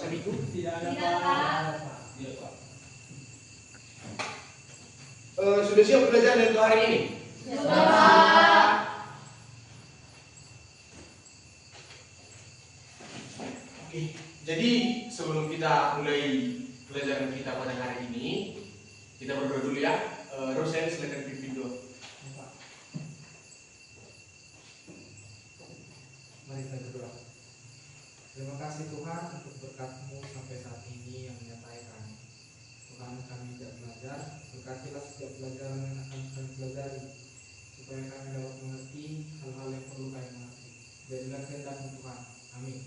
semacam itu? Tidak ada, Tidak, Pak. Pak. Tidak, Pak. Sudah siap belajar untuk hari ini? Sudah, Pak. Oke, jadi sebelum kita mulai pelajaran kita pada hari ini, kita berdoa dulu ya. Rosen, silakan pimpin doa. Mari kita berdoa. Terima kasih Tuhan untuk berkat-Mu sampai saat ini yang menyertai kami. Tuhan, kami tidak belajar, berkatilah setiap pelajaran yang akan kami pelajari, supaya kami dapat mengerti hal-hal yang perlu kami mengerti. Jadilah kehendak-Mu Tuhan. Amin.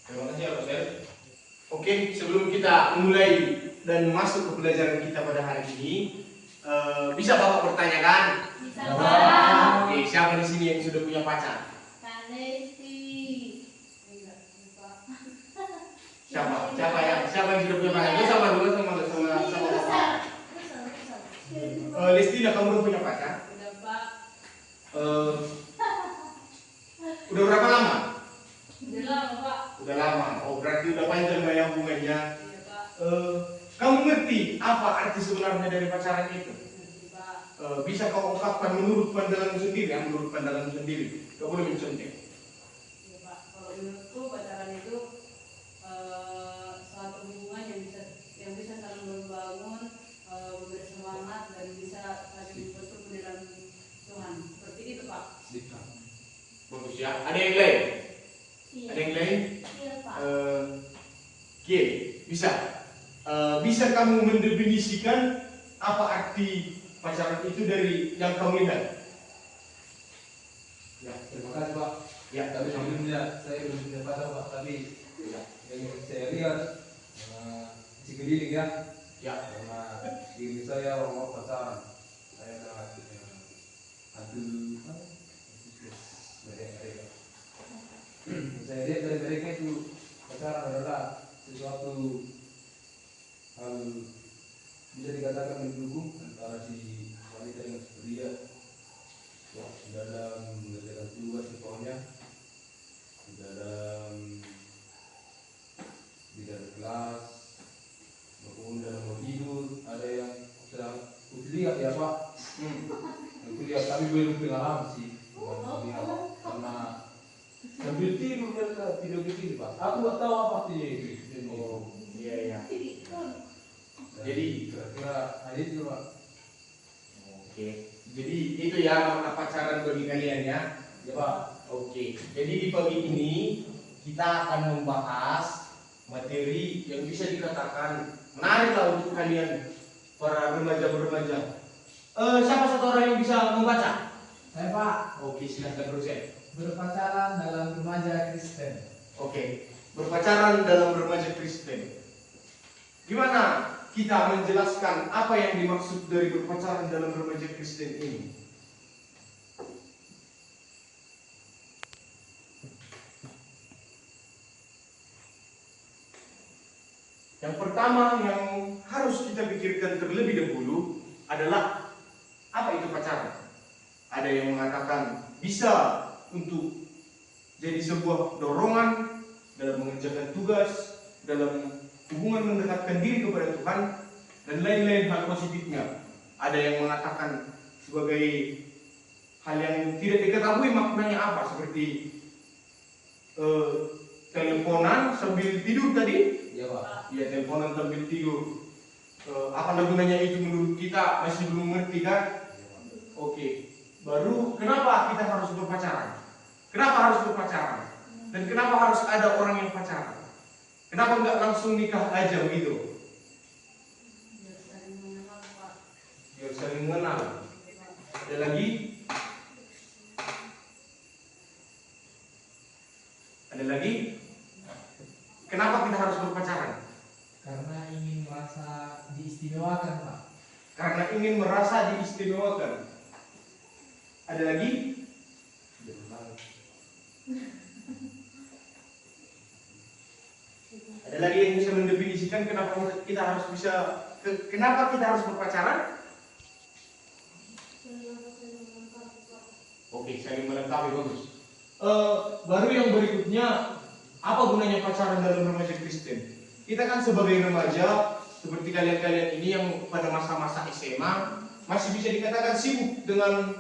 Terima kasih ya Rosen. Oke, sebelum kita mulai dan masuk ke pelajaran kita pada hari ini, bisa Bapak bertanya kan? Bisa, Pak. Oke, siapa di sini yang sudah punya pacar? Kak Lesti. Enggak, lupa. Siapa yang sudah punya pacar? Itu sama dulu sama Bapak. Lesti, kamu udah punya pacar? Udah, Pak. Udah berapa lama? Udah lama, Pak. Udah lama. Oh, berarti udah panjang ya hubungannya. Iya, Pak. Kamu ngerti apa arti sebenarnya dari pacaran itu? Ngerti, Pak. Bisa kau ungkapkan menurut pandanganmu sendiri, ya? Menurut pandanganmu sendiri. Kau boleh mencontoh. Iya, Pak. Kalau menurutku pacaran itu suatu hubungan yang bisa saling membangun, memberi semangat dan bisa saling bertumbuh dalam Tuhan. Seperti itu, Pak. Bagus ya. Ada yang lain? Iya. Ada yang lain? Iya, Pak. Oke, bisa. Bisa kamu mendefinisikan apa arti pacaran itu dari yang kamu lihat? Ya, terima kasih Pak. Ya, Tapi sebelumnya saya belum punya pacar Pak, tapi yang saya lihat sekeliling ya, ya. karena diri saya orang pacaran, saya sangat mereka. Saya lihat dari mereka itu pacaran adalah sesuatu hal bisa dikatakan mendukung antara si wanita dengan si pria ya, dalam mengerjakan tugas sekolahnya, dalam bidang kelas maupun dalam mau tidur. Ada yang sedang kuliah ya Pak, kuliah tapi belum pengalaman sih, bukan kuliah karena sambil tidur mereka video begini Pak. Aku nggak tahu apa artinya itu. Oh, iya. Jadi kira-kira hal itu Pak. Oke. Jadi itu ya makna pacaran bagi kalian ya. Ya Pak. Oke. Jadi di pagi ini kita akan membahas materi yang bisa dikatakan menarik lah untuk kalian para remaja-remaja. Siapa satu orang yang bisa membaca? Saya Pak, Oke, silahkan Rosen. berpacaran dalam remaja Kristen. Oke, berpacaran dalam remaja Kristen. Gimana kita menjelaskan apa yang dimaksud dari berpacaran dalam remaja Kristen ini? Yang pertama yang harus kita pikirkan terlebih dahulu adalah apa itu pacaran? Ada yang mengatakan bisa untuk jadi sebuah dorongan dalam mengerjakan tugas, dalam hubungan mendekatkan diri kepada Tuhan, dan lain-lain hal positifnya. Ada yang mengatakan sebagai hal yang tidak diketahui maknanya apa, seperti teleponan sambil tidur tadi. Ya Pak. Ya, teleponan sambil tidur. Apa gunanya itu menurut kita masih belum mengerti kan? Oke. Baru kenapa kita harus berpacaran? Kenapa harus berpacaran? Dan kenapa harus ada orang yang pacaran? Kenapa nggak langsung nikah aja begitu? Biar saling mengenal, Pak. Biar saling mengenal. Ada lagi? Ada lagi? Kenapa kita harus berpacaran? Karena ingin merasa diistimewakan Pak. Karena ingin merasa diistimewakan. Ada lagi? Ada lagi yang bisa mendefinisikan kenapa kita harus berpacaran? Oke, saling melengkapi, bagus. Baru yang berikutnya, apa gunanya pacaran dalam remaja Kristen? Kita kan sebagai remaja, seperti kalian-kalian ini yang pada masa-masa SMA, masih bisa dikatakan sibuk dengan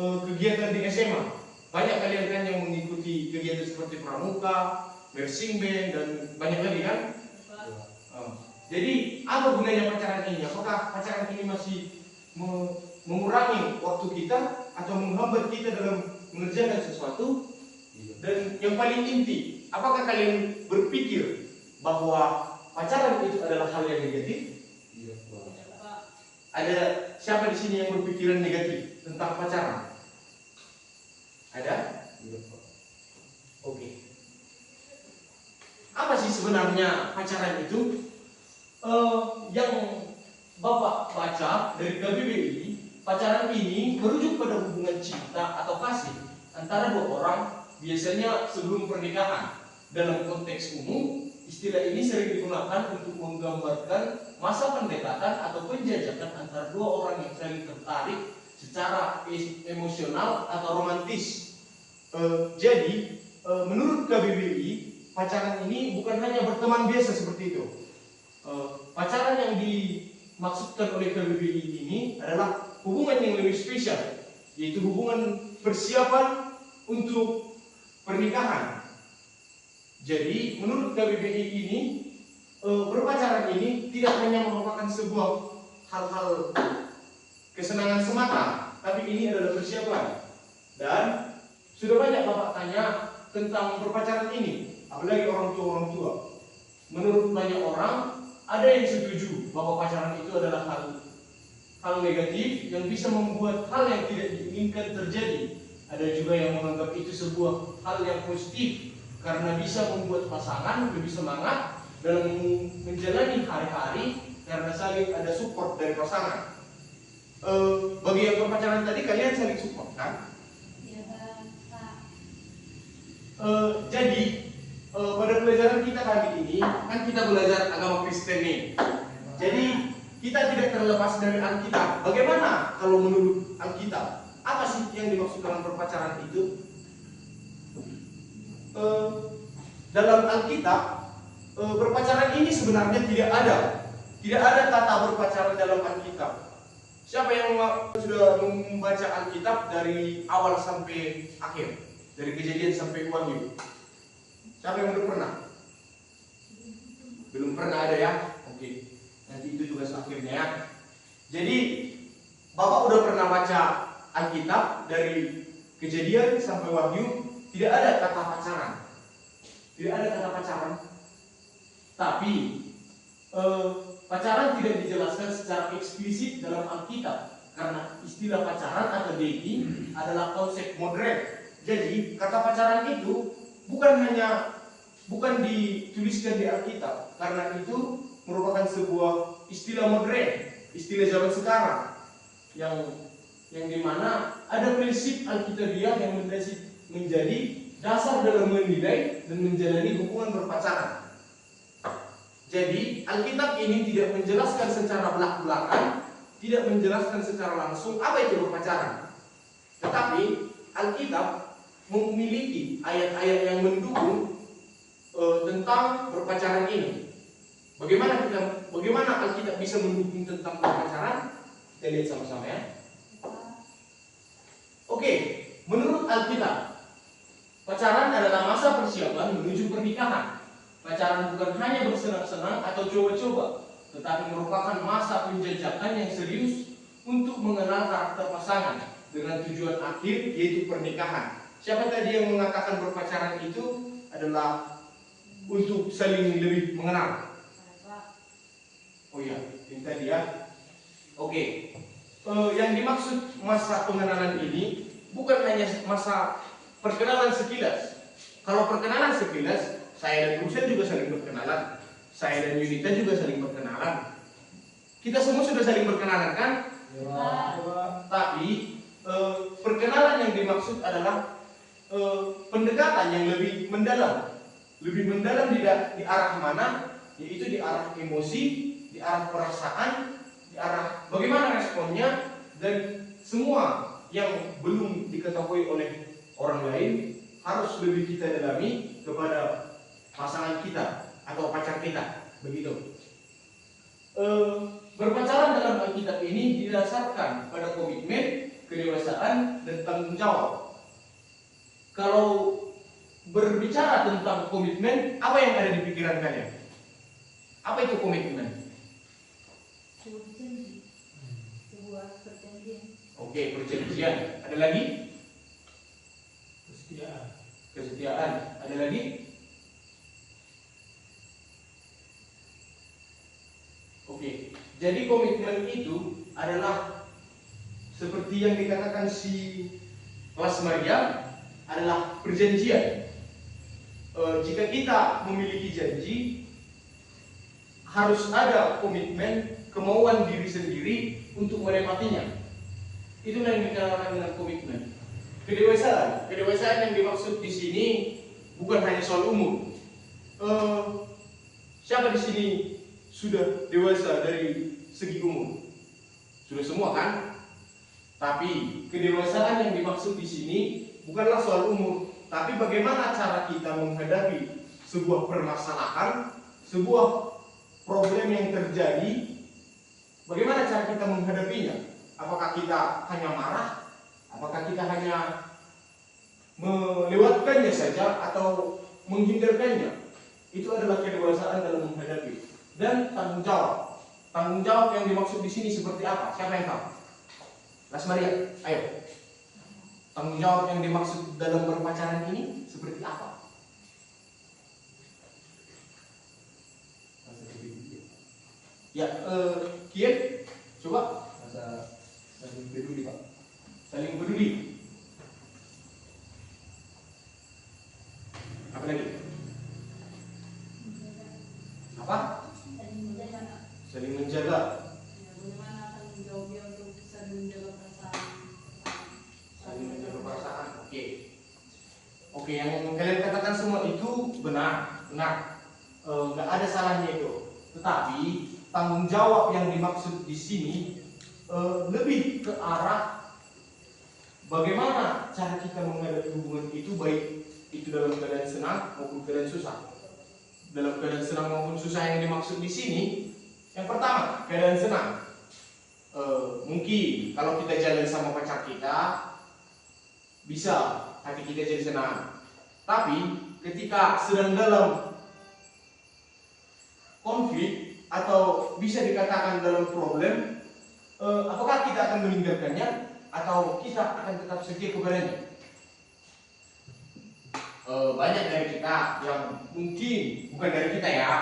kegiatan di SMA. Banyak kalian kan yang mengikuti kegiatan seperti pramuka, marching band, dan banyak lagi kan? Jadi apa gunanya pacaran ini? Apakah pacaran ini masih mengurangi waktu kita atau menghambat kita dalam mengerjakan sesuatu? Dan yang paling inti, apakah kalian berpikir bahwa pacaran itu adalah hal yang negatif? Ada siapa di sini yang berpikiran negatif tentang pacaran? Ada? Oke. Apa sih sebenarnya pacaran itu? Yang Bapak baca dari KBBI, pacaran ini merujuk pada hubungan cinta atau kasih antara dua orang, biasanya sebelum pernikahan. Dalam konteks umum, istilah ini sering digunakan untuk menggambarkan masa pendekatan atau penjajakan antara dua orang yang saling tertarik secara emosional atau romantis. Jadi, menurut KBBI, pacaran ini bukan hanya berteman biasa seperti itu. Pacaran yang dimaksudkan oleh KBBI ini adalah hubungan yang lebih spesial, yaitu hubungan persiapan untuk pernikahan. Jadi menurut KBBI ini, berpacaran ini tidak hanya merupakan sebuah hal-hal kesenangan semata, tapi ini adalah persiapan. Dan sudah banyak Bapak tanya tentang berpacaran ini, apalagi orang tua. Menurut banyak orang, ada yang setuju bahwa pacaran itu adalah hal negatif yang bisa membuat hal yang tidak diinginkan terjadi. Ada juga yang menganggap itu sebuah hal yang positif karena bisa membuat pasangan lebih semangat dalam menjalani hari-hari karena saling ada support dari pasangan. Bagi yang berpacaran tadi, kalian saling support kan? Iya, Pak. Jadi pada pelajaran kita kali ini kan kita belajar agama Kristen nih. Jadi kita tidak terlepas dari Alkitab. Bagaimana kalau menurut Alkitab? Apa sih yang dimaksud dengan berpacaran itu? Dalam Alkitab, berpacaran ini sebenarnya tidak ada kata berpacaran dalam Alkitab. Siapa yang sudah membaca Alkitab dari awal sampai akhir, dari Kejadian sampai Wahyu? Siapa yang belum pernah? Belum pernah ada ya? Oke, nanti itu juga akhirnya ya. Jadi Bapak udah pernah baca Alkitab dari Kejadian sampai Wahyu, tidak ada kata pacaran. Tidak ada kata pacaran. Tapi pacaran tidak dijelaskan secara eksplisit dalam Alkitab karena istilah pacaran atau dating adalah konsep modern. Jadi kata pacaran itu bukan dituliskan di Alkitab karena itu merupakan sebuah istilah modern, istilah zaman sekarang yang dimana ada prinsip Alkitabiah yang menjadi dasar dalam menilai dan menjalani hubungan berpacaran. Jadi Alkitab ini tidak menjelaskan secara belak-belakan, tidak menjelaskan secara langsung apa itu berpacaran. Tetapi Alkitab memiliki ayat-ayat yang mendukung tentang berpacaran ini. Bagaimana Alkitab bisa mendukung tentang berpacaran? Kita lihat sama-sama ya. Oke, menurut Alkitab, pacaran adalah masa persiapan menuju pernikahan. Pacaran bukan hanya bersenang-senang atau coba-coba, tetapi merupakan masa penjajakan yang serius untuk mengenal karakter pasangan dengan tujuan akhir yaitu pernikahan. Siapa tadi yang mengatakan berpacaran itu adalah untuk saling lebih mengenal? Oh iya, ini tadi ya. Oke, yang dimaksud masa pengenalan ini bukan hanya masa perkenalan sekilas. Kalau perkenalan sekilas, saya dan Rusen juga saling berkenalan, saya dan Yunita juga saling berkenalan. Kita semua sudah saling berkenalan kan? Ya. Tapi perkenalan yang dimaksud adalah pendekatan yang lebih mendalam di arah mana? Yaitu di arah emosi, di arah perasaan, di arah bagaimana responnya, dan semua yang belum diketahui oleh orang lain harus lebih kita dalami kepada pasangan kita atau pacar kita, begitu. Berpacaran dalam Alkitab ini didasarkan pada komitmen, kedewasaan, dan tanggung jawab. Kalau berbicara tentang komitmen, apa yang ada di pikiran kalian? Apa itu komitmen? Sebuah janji, sebuah perjanjian. Oke, perjanjian. Ada lagi? Kesetiaan. Kesetiaan. Ada lagi? Oke, jadi komitmen itu adalah seperti yang dikatakan si Kelas Maria, adalah perjanjian. Jika kita memiliki janji, harus ada komitmen, kemauan diri sendiri untuk menepatinya. Itulah yang dikatakan dengan komitmen. Kedewasaan yang dimaksud di sini bukan hanya soal umur. Siapa di sini sudah dewasa dari segi umur? Sudah semua kan? Tapi kedewasaan yang dimaksud di sini bukanlah soal umur, tapi bagaimana cara kita menghadapi sebuah permasalahan, sebuah problem yang terjadi, bagaimana cara kita menghadapinya? Apakah kita hanya marah? Apakah kita hanya melewatkannya saja atau menghindarkannya? Itu adalah kedewasaan dalam menghadapi. Dan tanggung jawab. Tanggung jawab yang dimaksud di sini seperti apa? Siapa yang tahu? Las Maria, ayo. Tanggung jawab yang dimaksud dalam berpacaran ini seperti apa? Ya, Kian, coba. Masa saling peduli, Pak. Saling peduli. Apa lagi? Apa? Saling menjaga. Saling menjaga. Ya, bagaimana tanggung jawabnya untuk saling menjaga perasaan. Saling menjaga perasaan. Oke. Oke, yang kalian katakan semua itu benar. Nggak ada salahnya itu. Tetapi tanggung jawab yang dimaksud di sini lebih ke arah bagaimana cara kita menghadapi hubungan itu, baik itu dalam keadaan senang maupun keadaan susah. Dalam keadaan senang maupun susah yang dimaksud di sini, yang pertama keadaan senang. Mungkin kalau kita jalan sama pacar kita, bisa hati kita jadi senang. Tapi ketika sedang dalam konflik atau bisa dikatakan dalam problem, apakah kita akan meninggalkannya atau kita akan tetap setia kepadanya? Banyak dari kita yang mungkin bukan dari kita ya,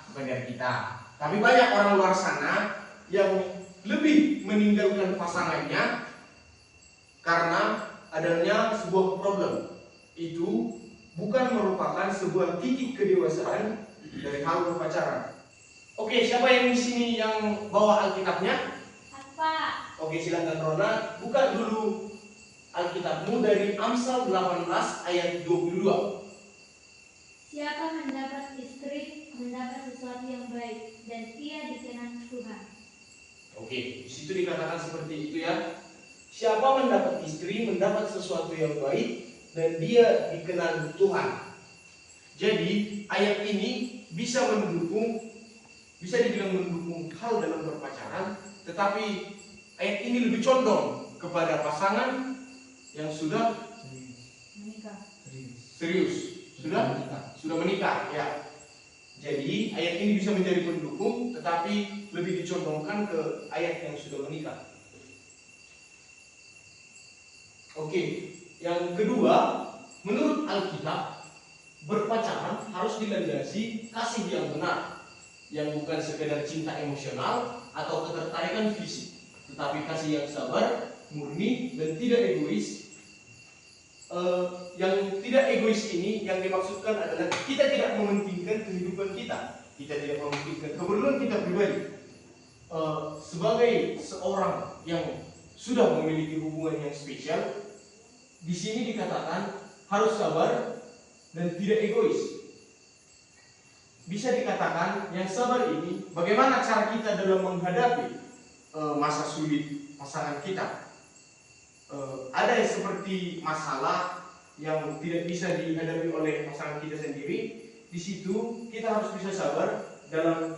bukan dari kita, tapi banyak orang luar sana yang lebih meninggalkan pasangannya karena adanya sebuah problem. Itu bukan merupakan sebuah titik kedewasaan dari hal berpacaran. Oke, siapa yang di sini yang bawa Alkitabnya? Apa? Oke, silakan Rona, buka dulu Alkitabmu dari Amsal 18 ayat 22. Siapa mendapat istri mendapat sesuatu yang baik dan ia dikenang Tuhan. Oke, di situ dikatakan seperti itu ya. Siapa mendapat istri mendapat sesuatu yang baik dan dia dikenal Tuhan. Jadi ayat ini bisa dibilang mendukung hal dalam berpacaran, tetapi ayat ini lebih condong kepada pasangan yang sudah Menikah. serius, sudah menikah ya. Jadi ayat ini bisa menjadi pendukung, tetapi lebih dicondongkan ke ayat yang sudah menikah. Oke, yang kedua, menurut Alkitab, berpacaran harus dilandasi kasih yang benar, yang bukan sekedar cinta emosional atau ketertarikan fisik, tetapi kasih yang sabar, murni, dan tidak egois. Yang tidak egois ini yang dimaksudkan adalah kita tidak mementingkan kehidupan kita tidak mementingkan keperluan kita pribadi. Sebagai seorang yang sudah memiliki hubungan yang spesial, di sini dikatakan harus sabar dan tidak egois. Bisa dikatakan yang sabar ini bagaimana cara kita dalam menghadapi masa sulit pasangan kita. Ada yang seperti masalah yang tidak bisa dihadapi oleh pasangan kita sendiri, di situ kita harus bisa sabar dalam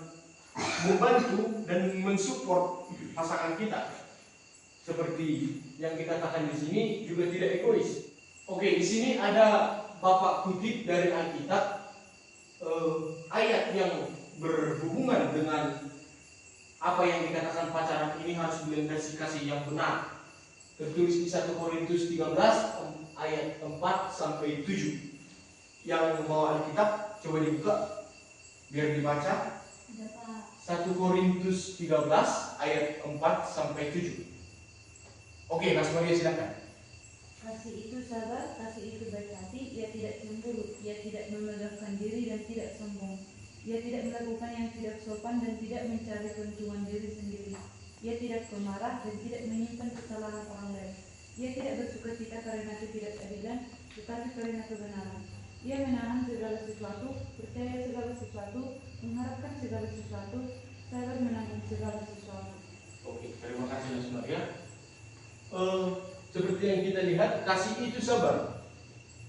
membantu dan mensupport pasangan kita. Seperti yang dikatakan di sini juga tidak egois. Oke, di sini ada Bapak kutip dari Alkitab ayat yang berhubungan dengan apa yang dikatakan pacaran ini harus dilandasi kasih yang benar. Tertulis di 1 Korintus 13 ayat 4 sampai 7. Yang membawa Alkitab coba dibuka biar dibaca. 1 Korintus 13 ayat 4 sampai 7. Oke, Mas Maria silakan. Kasih itu sabar, kasih itu baik hati, ia tidak cemburu, ia tidak memegahkan diri dan tidak sombong. Ia tidak melakukan yang tidak sopan dan tidak mencari keuntungan diri sendiri. Ia tidak pemarah dan tidak menyimpan kesalahan orang lain. Ia tidak bersuka cita karena ketidakadilan, tetapi karena kebenaran. Ia menahan segala sesuatu, percaya segala sesuatu, mengharapkan segala sesuatu, sabar menanggung segala sesuatu. Oke, terima kasih Mas Maria. Seperti yang kita lihat, kasih itu sabar,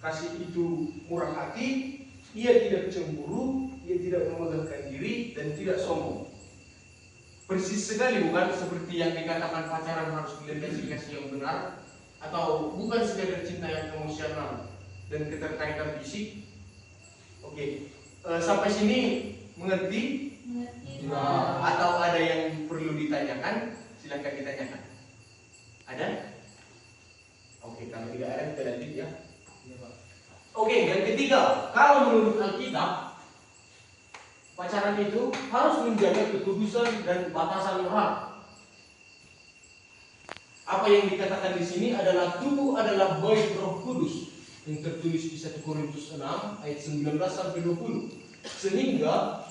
kasih itu murah hati, ia tidak cemburu, ia tidak memegahkan diri dan tidak sombong. Persis sekali bukan seperti yang dikatakan pacaran harus dilandasi kasih yang benar, atau bukan sekadar cinta yang emosional dan keterkaitan fisik. Oke, sampai sini mengerti? Mengerti. Atau ada yang perlu ditanyakan? Silakan ditanyakan. Ada? Oke, kalau tidak ada kita lanjut ya. Oke, yang ketiga, kalau menurut Alkitab, pacaran itu harus menjaga kekudusan dan batasan moral. Apa yang dikatakan di sini adalah tubuh adalah bait Roh Kudus yang tertulis di 1 Korintus 6 ayat 19 sampai 20. Sehingga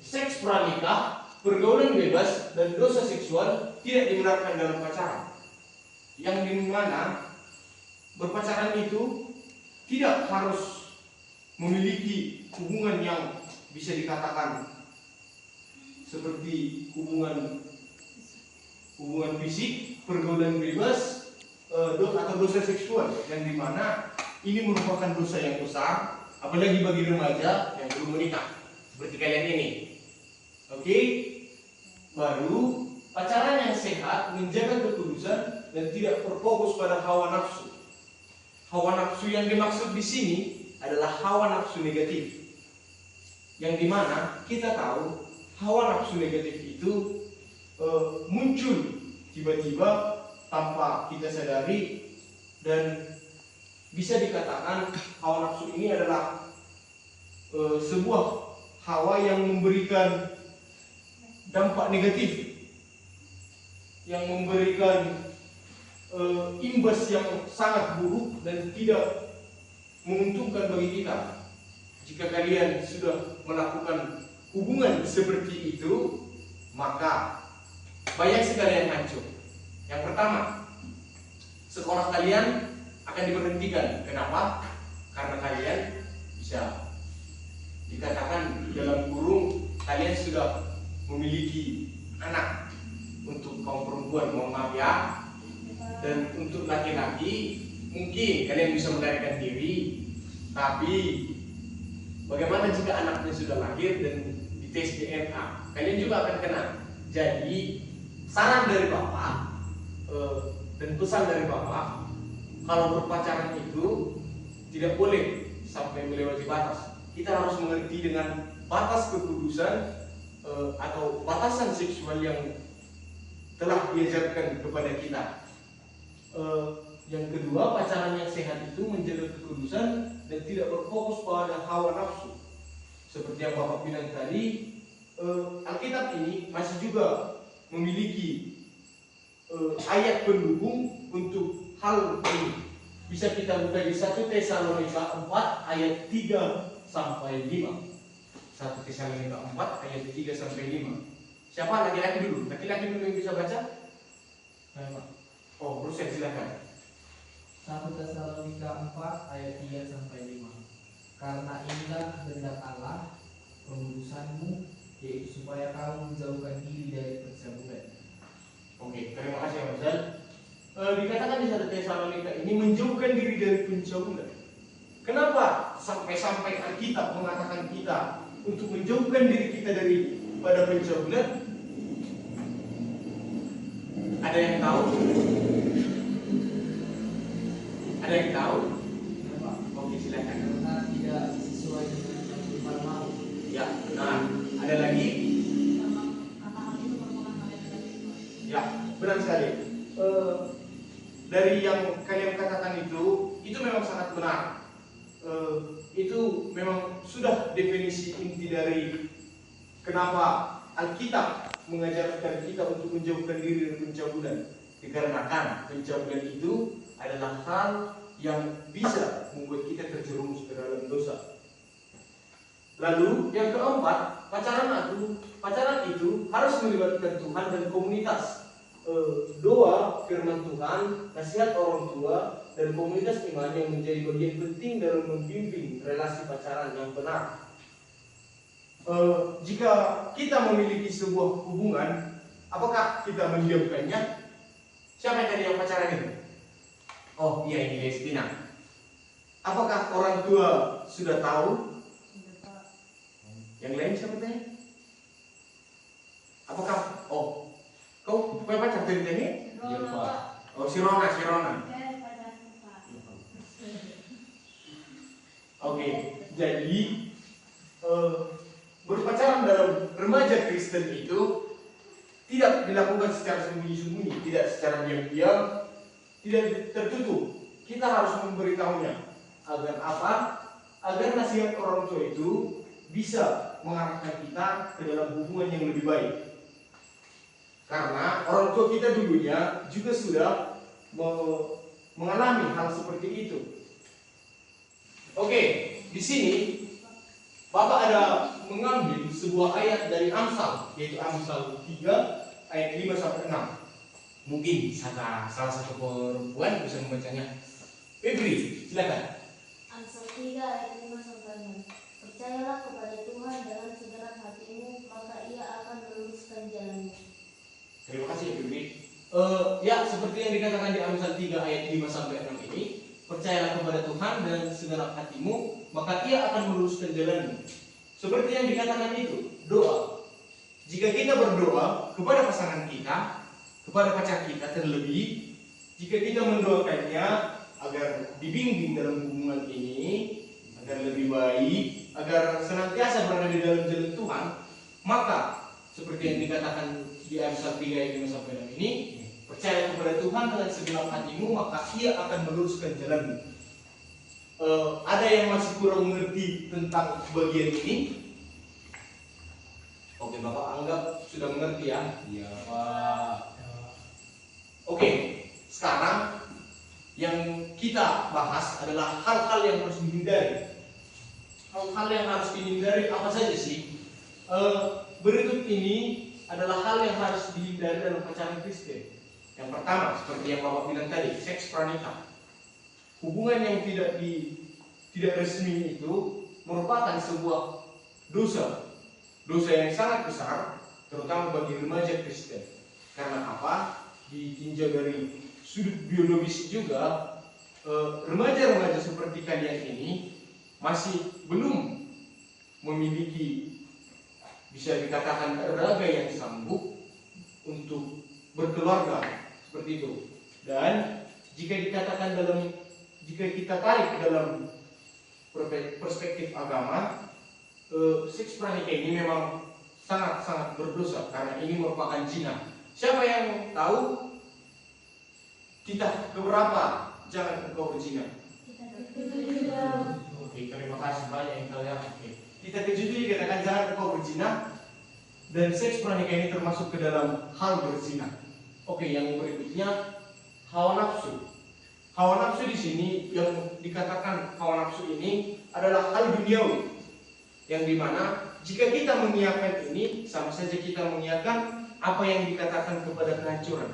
seks pranikah, pergaulan bebas dan dosa seksual tidak dibenarkan dalam pacaran. Yang dimana berpacaran itu tidak harus memiliki hubungan yang bisa dikatakan seperti hubungan fisik, pergaulan bebas, atau dosa seksual, yang dimana ini merupakan dosa yang besar, apalagi bagi remaja yang belum menikah, seperti kalian ini. Oke, baru pacaran yang sehat menjaga kekudusan dan tidak berfokus pada hawa nafsu. Hawa nafsu yang dimaksud di sini adalah hawa nafsu negatif, yang dimana kita tahu hawa nafsu negatif itu muncul tiba-tiba tanpa kita sadari, dan bisa dikatakan hawa nafsu ini adalah sebuah hawa yang memberikan dampak negatif, yang memberikan imbas yang sangat buruk dan tidak menguntungkan bagi kita. Jika kalian sudah melakukan hubungan seperti itu, maka banyak sekali yang hancur. Yang pertama, sekolah kalian akan diberhentikan. Kenapa? Karena kalian bisa dikatakan dalam kurung kalian sudah memiliki anak. Untuk kaum perempuan, mohon maaf ya. Dan untuk laki-laki mungkin kalian bisa melarikan diri, tapi bagaimana jika anaknya sudah lahir dan dites DNA? Kalian juga akan kena. Jadi saran dari Bapak dan pesan dari Bapak, kalau berpacaran itu tidak boleh sampai melewati batas. Kita harus mengerti dengan batas kekudusan atau batasan seksual yang telah diajarkan kepada kita. Yang kedua, pacaran yang sehat itu menjaga kekudusan dan tidak berfokus pada hawa nafsu. Seperti yang Bapak bilang tadi, Alkitab ini masih juga memiliki ayat pendukung untuk hal ini. Bisa kita buka di 1 Tesalonika 4 ayat 3 sampai 5. 1 Tesalonika 4 ayat 3 sampai 5. Siapa? Laki-laki dulu. Laki-laki dulu yang bisa baca? Oh, Rusen silakan. 1 Tesalonika 4 ayat 3 sampai 5. Karena inilah kehendak Allah, pengudusanmu, yaitu supaya kamu menjauhkan diri dari percabulan. Oke, terima kasih Mas Zal. dikatakan di 1 Tesalonika ini menjauhkan diri dari pencabulan. Kenapa sampai Alkitab mengatakan kita untuk menjauhkan diri kita pada pencabulan? Ada yang tahu? Ada yang tahu? Oke, silakan. Karena tidak sesuai dengan yang Tuhan mau. Ya, nah, ada lagi? Ya, benar sekali. Dari yang kalian katakan itu memang sangat benar. Itu memang sudah definisi inti dari kenapa Alkitab mengajarkan kita untuk menjauhkan diri dari pencabulan. Dikarenakan pencabulan itu adalah hal yang bisa membuat kita terjerumus ke dalam dosa. Lalu yang keempat, pacaran itu harus melibatkan Tuhan dan komunitas. Doa, firman Tuhan, nasihat orang tua, dan komunitas iman yang menjadi bagian penting dalam membimbing relasi pacaran yang benar. Jika kita memiliki sebuah hubungan, apakah kita mendiamkannya? Siapa yang tadi yang pacaran itu? Oh iya, ini Destina. Apakah orang tua sudah tahu? Yang lain siapa tanya? Apakah? Oh, kau punya pacar dari ini? Oh, si Rona. Oke, jadi berpacaran dalam remaja Kristen itu tidak dilakukan secara sembunyi-sembunyi, tidak secara diam-diam, tidak tertutup. Kita harus memberitahunya. Agar apa? Agar nasihat orang tua itu bisa mengarahkan kita ke dalam hubungan yang lebih baik. Karena orang tua kita dulunya juga sudah mengalami hal seperti itu. Oke, di sini Bapak ada mengambil sebuah ayat dari Amsal, yaitu Amsal 3 ayat 5 sampai 6. Mungkin salah satu perempuan bisa membacanya. Febri, silakan. Amsal 3 ayat 5 sampai 6. Percayalah kepada Tuhan dengan segenap hatimu, maka Ia akan meluruskan jalanmu. Terima kasih Febri. Ya, seperti yang dikatakan di Amsal 3 ayat 5 sampai 6 ini, percayalah kepada Tuhan dengan segenap hatimu, maka Ia akan meluruskan jalanmu. Seperti yang dikatakan itu, doa. Jika kita berdoa kepada pasangan kita, kepada pacar kita terlebih, jika kita mendoakannya agar dibimbing dalam hubungan ini, agar lebih baik, agar senantiasa berada di dalam jalan Tuhan, maka seperti yang dikatakan di Amsal 3 ayat 5 sampai 6 ini, percaya kepada Tuhan dengan segenap hatimu, maka Ia akan meluruskan jalanmu. Ada yang masih kurang mengerti tentang bagian ini? Oke, Bapak anggap sudah mengerti ya? Iya, Pak. Oke, sekarang yang kita bahas adalah hal-hal yang harus dihindari. Hal-hal yang harus dihindari apa saja sih? Berikut ini adalah hal yang harus dihindari dalam pacaran Kristen. Yang pertama, seperti yang Bapak bilang tadi, seks pranikah. Hubungan yang tidak resmi itu merupakan sebuah dosa yang sangat besar, terutama bagi remaja Kristen. Karena apa? Ditinjau dari sudut biologis juga, remaja-remaja seperti kalian ini masih belum memiliki, bisa dikatakan, raga yang sanggup untuk berkeluarga seperti itu. Dan jika kita tarik dalam perspektif agama, seks pranikah ini memang sangat-sangat berdosa karena ini merupakan zina. Siapa yang tahu kita keberapa jangan engkau berzina? Oke, terima kasih banyak yang kalian. Oke. Kita ke-7 dikatakan jangan engkau berzina, dan seks pranikah ini termasuk ke dalam hal berzina. Oke, yang berikutnya hawa nafsu. Hawa nafsu di sini yang dikatakan hawa nafsu ini adalah hal duniawi, yang dimana jika kita mengiyakan ini sama saja kita mengiyakan apa yang dikatakan kepada kehancuran.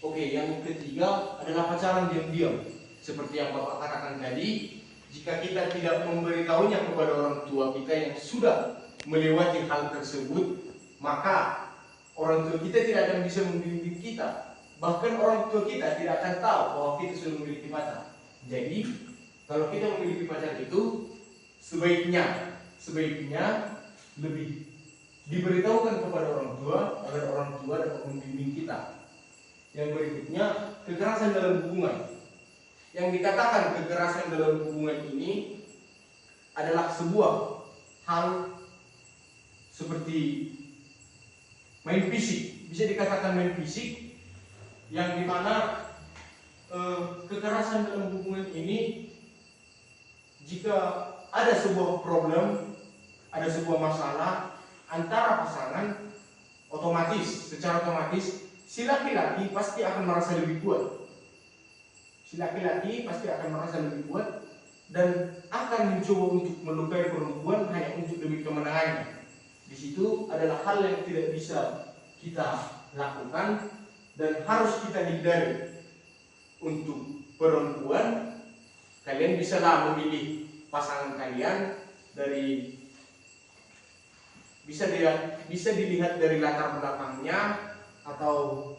Oke, yang ketiga adalah pacaran diam-diam. Seperti yang Bapak katakan tadi, jika kita tidak memberitahunya kepada orang tua kita yang sudah melewati hal tersebut, maka orang tua kita tidak akan bisa membimbing kita Bahkan orang tua kita tidak akan tahu bahwa kita sudah memiliki pacar. Jadi kalau kita memiliki pacar itu sebaiknya lebih diberitahukan kepada orang tua agar orang tua dapat membimbing kita. Yang berikutnya, kekerasan dalam hubungan. Yang dikatakan kekerasan dalam hubungan ini adalah sebuah hal seperti main fisik, bisa dikatakan main fisik, yang dimana kekerasan dalam hubungan ini jika ada sebuah problem, ada sebuah masalah antara pasangan, secara otomatis si laki-laki pasti akan merasa lebih kuat. Si laki-laki pasti akan merasa lebih kuat dan akan mencoba untuk melukai perempuan hanya untuk demi kemenangannya. Di situ adalah hal yang tidak bisa kita lakukan dan harus kita hindari. Untuk perempuan, kalian bisalah memilih pasangan kalian dari bisa dilihat dari latar belakangnya atau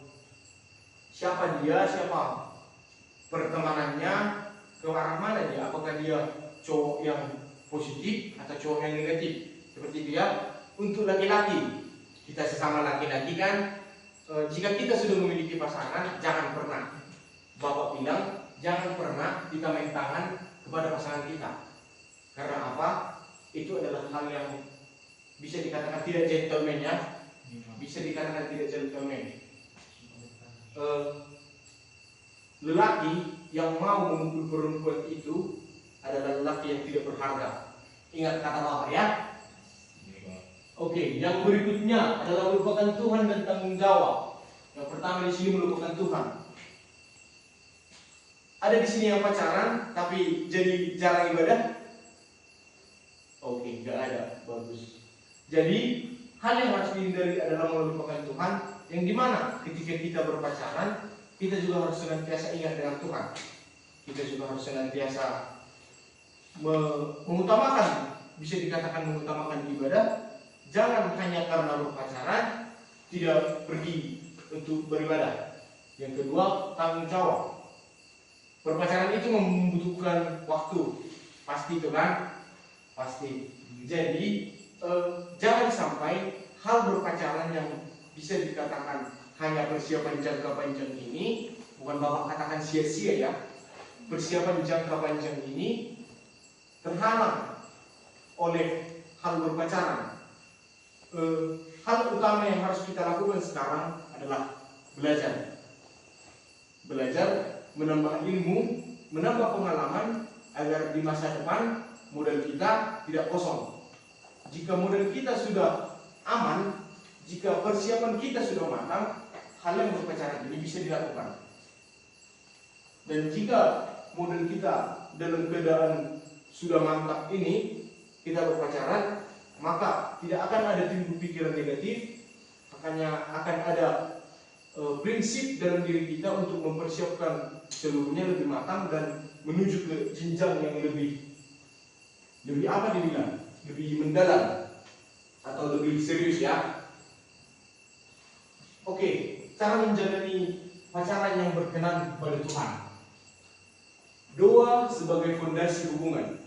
siapa dia, siapa pertemanannya, ke arah mana dia, apakah dia cowok yang positif atau cowok yang negatif. Seperti itu ya. Untuk laki-laki, kita sesama laki-laki kan, jika kita sudah memiliki pasangan, jangan pernah, Bapak bilang, jangan pernah kita main tangan kepada pasangan kita. Karena apa? Itu adalah hal yang bisa dikatakan tidak gentleman ya. Bisa dikatakan tidak gentleman. Lelaki yang mau memukul perempuan itu adalah lelaki yang tidak berharga. Ingat kata Bapak ya. Oke, yang berikutnya adalah melupakan Tuhan dan tanggung jawab. Yang pertama di sini melupakan Tuhan. Ada di sini yang pacaran tapi jadi jarang ibadah? Oke, nggak ada, bagus. Jadi hal yang harus dihindari adalah melupakan Tuhan, yang dimana ketika kita berpacaran, kita juga harus senantiasa ingat dengan Tuhan. Kita juga harus senantiasa mengutamakan, bisa dikatakan mengutamakan ibadah. Jangan hanya karena berpacaran tidak pergi untuk beribadah. Yang kedua, tanggung jawab. Berpacaran itu membutuhkan waktu, pasti itu kan? Pasti. Jadi jangan sampai hal berpacaran yang bisa dikatakan hanya persiapan jangka panjang ini, bukan Bapak katakan sia-sia ya, persiapan jangka panjang ini terhalang oleh hal berpacaran. Hal utama yang harus kita lakukan sekarang adalah belajar. Belajar, menambah ilmu, menambah pengalaman agar di masa depan modal kita tidak kosong. Jika modal kita sudah aman, jika persiapan kita sudah matang, hal yang berpacaran ini bisa dilakukan. Dan jika modal kita dalam keadaan sudah mantap ini, kita berpacaran, maka tidak akan ada timbul pikiran negatif, makanya akan ada prinsip dalam diri kita untuk mempersiapkan seluruhnya lebih matang dan menuju ke jenjang yang lebih apa dibilang, lebih mendalam atau lebih serius ya. Oke, cara menjalani pacaran yang berkenan kepada Tuhan. Doa sebagai fondasi hubungan.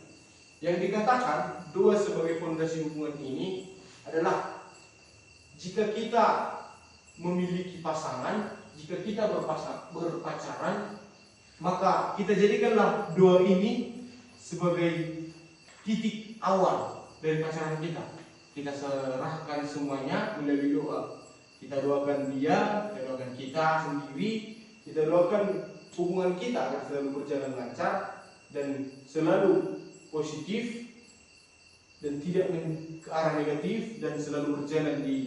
Yang dikatakan doa sebagai fondasi hubungan ini adalah jika kita memiliki pasangan, jika kita berpacaran, maka kita jadikanlah doa ini sebagai titik awal dari pacaran kita. Kita serahkan semuanya melalui doa. Kita doakan dia, kita doakan kita sendiri, kita doakan hubungan kita agar selalu berjalan lancar dan selalu positif dan tidak ke arah negatif dan selalu berjalan di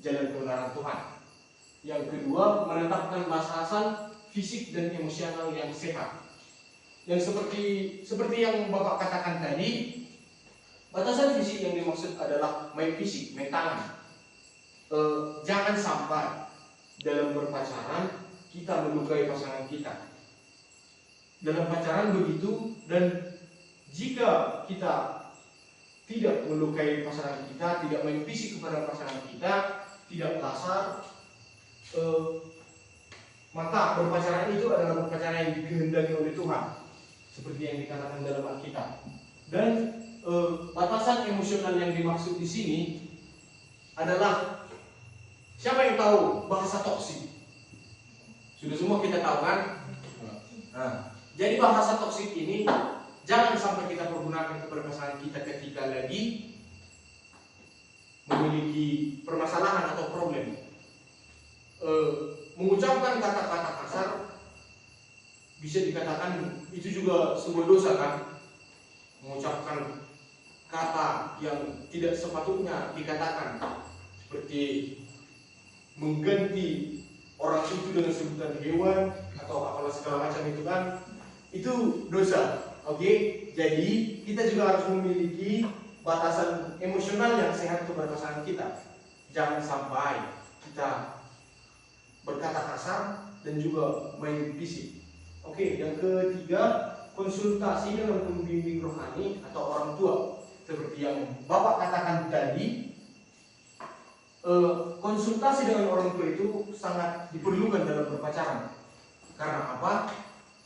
jalan kebenaran Tuhan. Yang kedua, menetapkan batasan fisik dan emosional yang sehat. Yang seperti yang Bapak katakan tadi, batasan fisik yang dimaksud adalah main fisik, main tangan. Jangan sampai dalam berpacaran kita melukai pasangan kita. Dalam pacaran begitu, dan jika kita tidak melukai pasangan kita, tidak main fisik kepada pasangan kita, tidak kasar, maka berpacaran itu adalah berpacaran yang dikehendaki oleh Tuhan, seperti yang dikatakan dalam Alkitab. Dan batasan emosional yang dimaksud di sini adalah, siapa yang tahu bahasa toksik? Sudah semua kita tahu kan? Nah, jadi bahasa toksik ini jangan sampai kita pergunakan kepada pasangan kita ketika lagi memiliki permasalahan atau problem. Mengucapkan kata-kata kasar bisa dikatakan itu juga sebuah dosa kan? Mengucapkan kata yang tidak sepatutnya dikatakan, seperti mengganti orang itu dengan sebutan hewan atau apalah segala macam itu kan, itu dosa. Oke, jadi kita juga harus memiliki batasan emosional yang sehat kepada pasangan kita. Jangan sampai kita berkata kasar dan juga main fisik. Oke, yang ketiga, konsultasi dengan pembimbing rohani atau orang tua. Seperti yang Bapak katakan tadi, konsultasi dengan orang tua itu sangat diperlukan dalam berpacaran. Karena apa?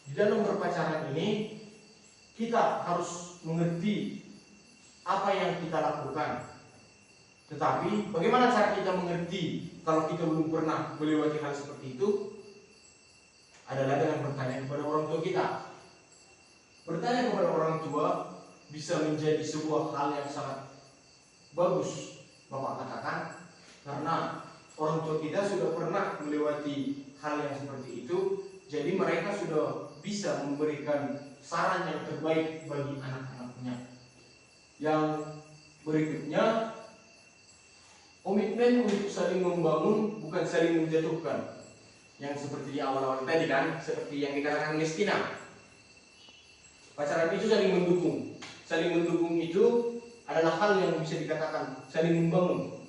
Di dalam berpacaran ini kita harus mengerti apa yang kita lakukan. Tetapi bagaimana cara kita mengerti kalau kita belum pernah melewati hal seperti itu? Adalah dengan bertanya kepada orang tua kita. Bertanya kepada orang tua bisa menjadi sebuah hal yang sangat bagus, Bapak katakan, karena orang tua kita sudah pernah melewati hal yang seperti itu, jadi mereka sudah bisa memberikan saran yang terbaik bagi anak-anaknya. Yang berikutnya, komitmen untuk saling membangun, bukan saling menjatuhkan. Yang seperti di awal-awal tadi kan, seperti yang dikatakan Mestina. Pacaran itu saling mendukung. Saling mendukung itu adalah hal yang bisa dikatakan saling membangun.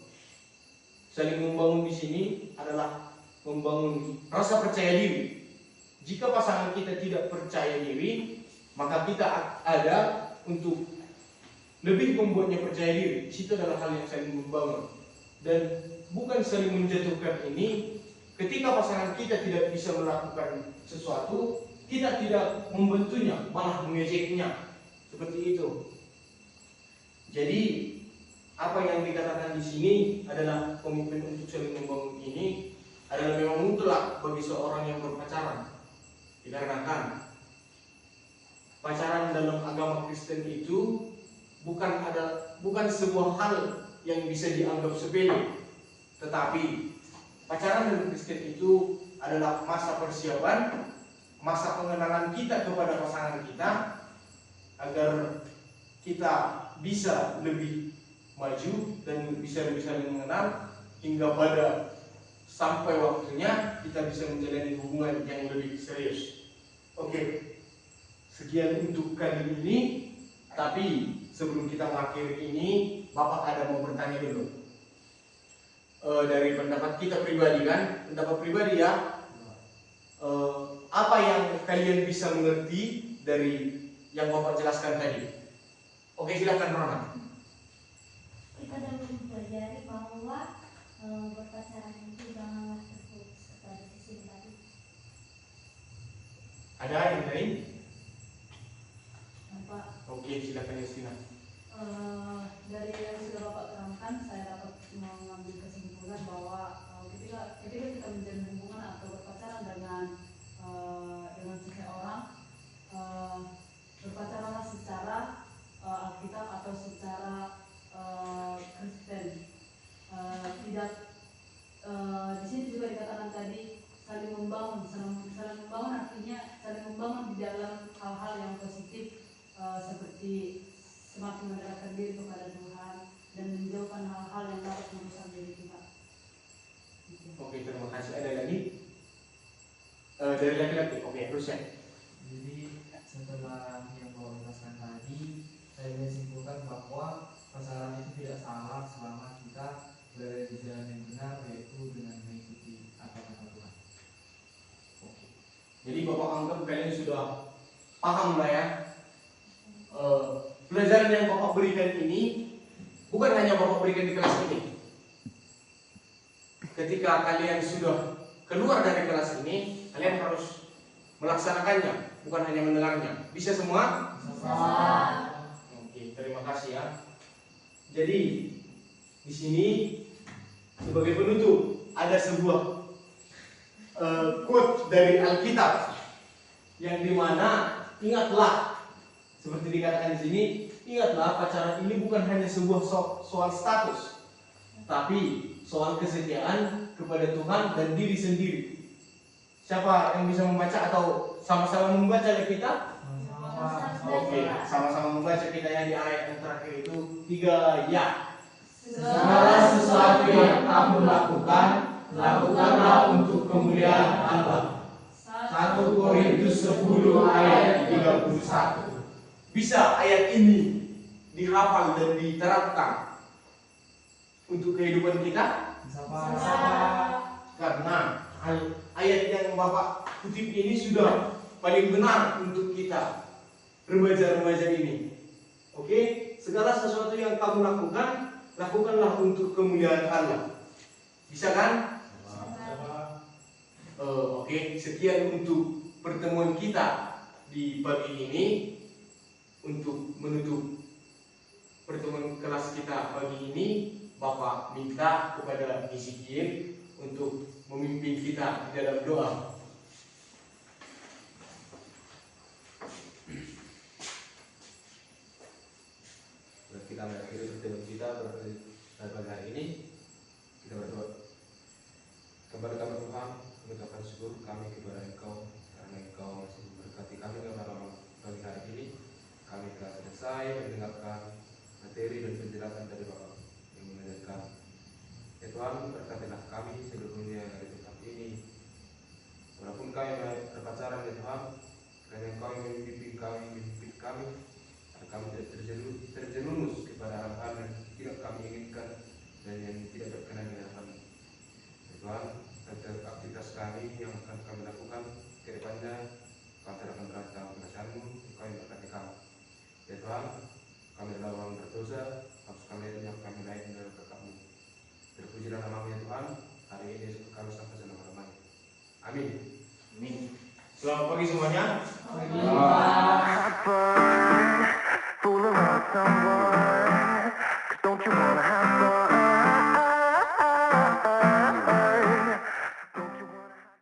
Saling membangun di sini adalah membangun rasa percaya diri. Jika pasangan kita tidak percaya diri, maka kita ada untuk lebih membuatnya percaya diri. Itu adalah hal yang saling membangun. Dan bukan saling menjatuhkan ini, ketika pasangan kita tidak bisa melakukan sesuatu, kita tidak membantunya, malah mengejeknya. Seperti itu. Jadi apa yang dikatakan di sini adalah komitmen untuk saling membangun ini adalah memang mutlak bagi seorang yang berpacaran. Dikarenakan pacaran dalam agama Kristen itu bukan sebuah hal yang bisa dianggap sepele, tetapi pacaran dalam Kristen itu adalah masa persiapan, masa pengenalan kita kepada pasangan kita, agar kita bisa lebih maju dan bisa lebih saling mengenal hingga pada sampai waktunya kita bisa menjalani hubungan yang lebih serius. Oke, sekian untuk kali ini. Tapi sebelum kita mengakhiri ini, Bapak ada mau bertanya dulu. Dari pendapat kita pribadi kan, pendapat pribadi ya. Apa yang kalian bisa mengerti dari yang Bapak jelaskan tadi? Oke, silakan Rona. Kita dapat mempelajari bahwa berpacaran itu janganlah terfokus kepada sisi tadi. Ada yang lain? Pak, Oke, silakan Yustina. Dari yang sudah Bapak terangkan, saya dapat mengambil kesimpulan bahwa ketika kita menjalin hubungan atau berpacaran dengan seseorang, berpacaranlah secara Alkitab atau secara Kristen. Tidak di sini juga dikatakan tadi saling membangun. Saling membangun artinya saling membangun di dalam hal-hal yang positif, seperti semakin mendekatkan diri kepada Tuhan dan menjauhkan hal-hal yang dapat merusak diri kita. Oke, terima kasih. Ada lagi? Dari laki-laki. Oke, terus ya. Jadi setelah yang Bapak jelaskan tadi, saya bisa simpulkan bahwa pacaran itu tidak salah selama kita berada di jalan yang benar, yaitu dengan mengikuti kata-kata Tuhan. Oke. Jadi Bapak anggap kalian sudah paham lah ya. Pelajaran yang Bapak berikan ini bukan hanya Bapak berikan di kelas ini. Ketika kalian sudah keluar dari kelas ini, kalian harus melaksanakannya, bukan hanya mendengarnya. Bisa semua? Oke, terima kasih ya. Jadi di sini sebagai penutup ada sebuah quote dari Alkitab yang dimana ingatlah, seperti dikatakan di sini, ingatlah pacaran ini bukan hanya sebuah soal status, tapi soal kesetiaan kepada Tuhan dan diri sendiri. Siapa yang bisa membaca atau sama-sama membaca ya kita? Oke, sama-sama membaca kita yang di ayat yang terakhir itu 3 ya. Segala sesuatu yang kamu lakukan, lakukanlah untuk kemuliaan Allah. 1 Korintus 10 ayat 31. Bisa ayat ini dihafal dan diterapkan untuk kehidupan kita? Karena ayat yang Bapak kutip ini sudah paling benar untuk kita remaja-remaja ini. Oke, segala sesuatu yang kamu lakukan, lakukanlah untuk kemuliaan Allah. Bisa kan? Oke, sekian untuk pertemuan kita di pagi ini. Untuk menutup pertemuan kelas kita pagi ini, Bapak minta kepada Ezekiel untuk memimpin kita di dalam doa. Kita mengakhiri pertemuan kita pada hari ini. Kita berdoa. Kepada kami Tuhan, mengucapkan syukur kami kepada Engkau karena Engkau masih memberkati kami pada pagi hari ini. Kami telah selesai mendengarkan materi dan penjelasan dari Bapak yang mengajarkan. Ya Tuhan, berkatilah kami seluruhnya dari tempat ini. Walaupun kami berpacaran ya Tuhan, karena Engkau yang memimpin kami, kami tidak terjerumus kepada hal-hal yang tidak kami inginkan dan yang tidak berkenan dengan kami. Ya Tuhan, setiap aktivitas kami yang akan kami lakukan ke depannya, kami tidak akan berada dalam pengasaran-Mu, Engkau yang berkati kami. Ya Tuhan, kami adalah orang berdosa, harus kami yang kami naik dalam kekak-Mu. Terpujilah nama-Mu ya Tuhan, hari ini kami sampai selama-lamanya. Amin. Selamat pagi semuanya.